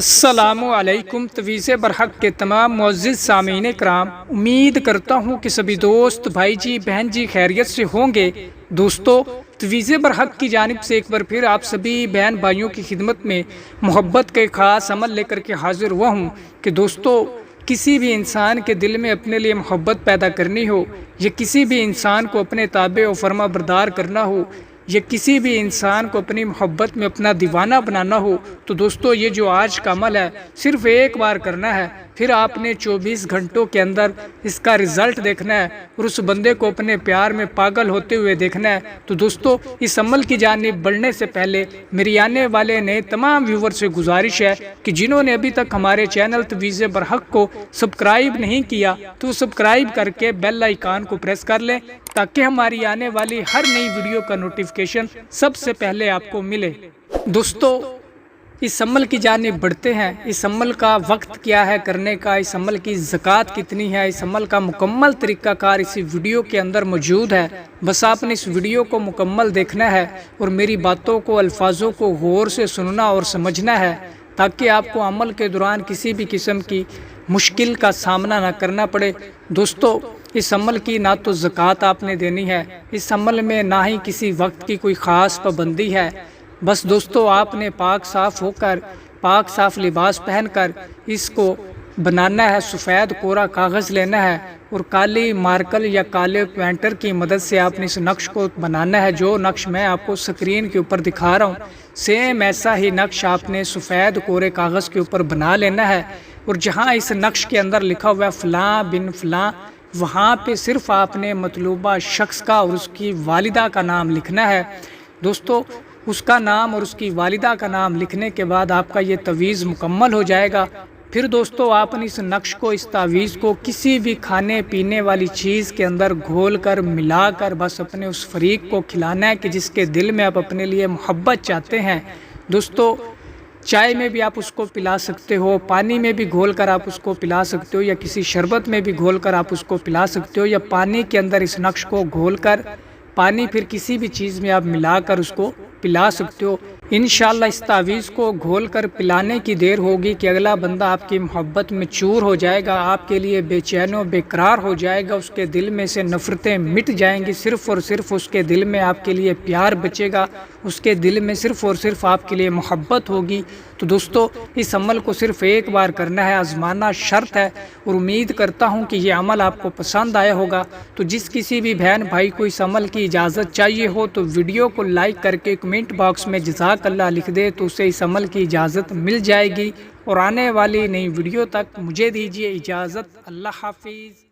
السلام علیکم تویز برحق کے تمام معزز سامعین کرام، امید کرتا ہوں کہ سبھی دوست بھائی جی بہن جی خیریت سے ہوں گے۔ دوستو، تویز برحق کی جانب سے ایک بار پھر آپ سبھی بہن بھائیوں کی خدمت میں محبت کا ایک خاص عمل لے کر کے حاضر ہوا ہوں کہ دوستو، کسی بھی انسان کے دل میں اپنے لیے محبت پیدا کرنی ہو، یا کسی بھی انسان کو اپنے تابع و فرما بردار کرنا ہو، یا کسی بھی انسان کو اپنی محبت میں اپنا دیوانہ بنانا ہو، تو دوستو یہ جو آج کا عمل ہے صرف ایک بار کرنا ہے، پھر آپ نے 24 گھنٹوں کے اندر اس کا رزلٹ دیکھنا ہے اور اس بندے کو اپنے پیار میں پاگل ہوتے ہوئے دیکھنا ہے۔ تو دوستو، اس عمل کی جانب بڑھنے سے پہلے میری آنے والے نئے تمام ویور سے گزارش ہے کہ جنہوں نے ابھی تک ہمارے چینل تویز برحق کو سبسکرائب نہیں کیا تو سبسکرائب کر کے بیل آئیکن کو پریس کر لیں تاکہ ہماری آنے والی ہر نئی ویڈیو کا نوٹیفیکیشن سب سے پہلے آپ کو ملے۔ دوستو، اس عمل کی جانب بڑھتے ہیں۔ اس عمل کا وقت کیا ہے کرنے کا، اس عمل کی زکوٰۃ کتنی ہے، اس عمل کا مکمل طریقہ کار اسی ویڈیو کے اندر موجود ہے۔ بس آپ نے اس ویڈیو کو مکمل دیکھنا ہے اور میری باتوں کو، الفاظوں کو غور سے سننا اور سمجھنا ہے تاکہ آپ کو عمل کے دوران کسی بھی قسم کی مشکل کا سامنا نہ کرنا پڑے۔ دوستو، اس عمل کی نہ تو زکوٰۃ آپ نے دینی ہے، اس عمل میں نہ ہی کسی وقت کی کوئی خاص پابندی ہے۔ بس دوستو، آپ نے پاک صاف ہو کر، پاک صاف لباس پہن کر اس کو بنانا ہے۔ سفید کوڑا کاغذ لینا ہے اور کالی مارکر یا کالے پینٹر کی مدد سے آپ نے اس نقش کو بنانا ہے۔ جو نقش میں آپ کو سکرین کے اوپر دکھا رہا ہوں، سیم ایسا ہی نقش آپ نے سفید کوڑے کاغذ کے اوپر بنا لینا ہے، اور جہاں اس نقش کے اندر لکھا ہوا ہے فلاں بن فلاں، وہاں پہ صرف آپ نے مطلوبہ شخص کا اور اس کی والدہ کا نام لکھنا ہے۔ دوستو، اس کا نام اور اس کی والدہ کا نام لکھنے کے بعد آپ کا یہ تعویذ مکمل ہو جائے گا۔ پھر دوستو، آپ نے اس نقش کو، اس تعویذ کو کسی بھی کھانے پینے والی چیز کے اندر گھول کر ملا کر بس اپنے اس فریق کو کھلانا ہے کہ جس کے دل میں آپ اپنے لیے محبت چاہتے ہیں۔ دوستو، چائے میں بھی آپ اس کو پلا سکتے ہو، پانی میں بھی گھول کر آپ اس کو پلا سکتے ہو، یا کسی شربت میں بھی گھول کر آپ اس کو پلا سکتے ہو، یا پانی کے اندر اس نقش کو گھول کر پانی پھر کسی بھی چیز میں آپ ملا کر اس کو پلا سکتے ہو۔ انشاءاللہ اس تعویذ کو گھول کر پلانے کی دیر ہوگی کہ اگلا بندہ آپ کی محبت میں چور ہو جائے گا، آپ کے لیے بے چین و بے قرار ہو جائے گا، اس کے دل میں سے نفرتیں مٹ جائیں گی، صرف اور صرف اس کے دل میں آپ کے لیے پیار بچے گا، اس کے دل میں صرف اور صرف آپ کے لیے محبت ہوگی۔ تو دوستو، اس عمل کو صرف ایک بار کرنا ہے، آزمانا شرط ہے، اور امید کرتا ہوں کہ یہ عمل آپ کو پسند آیا ہوگا۔ تو جس کسی بھی بہن بھائی کو اس عمل کی اجازت چاہیے ہو تو ویڈیو کو لائک کر کے کمنٹ باکس میں جزاک اللہ لکھ دے تو اسے اس عمل کی اجازت مل جائے گی۔ اور آنے والی نئی ویڈیو تک مجھے دیجیے اجازت۔ اللہ حافظ۔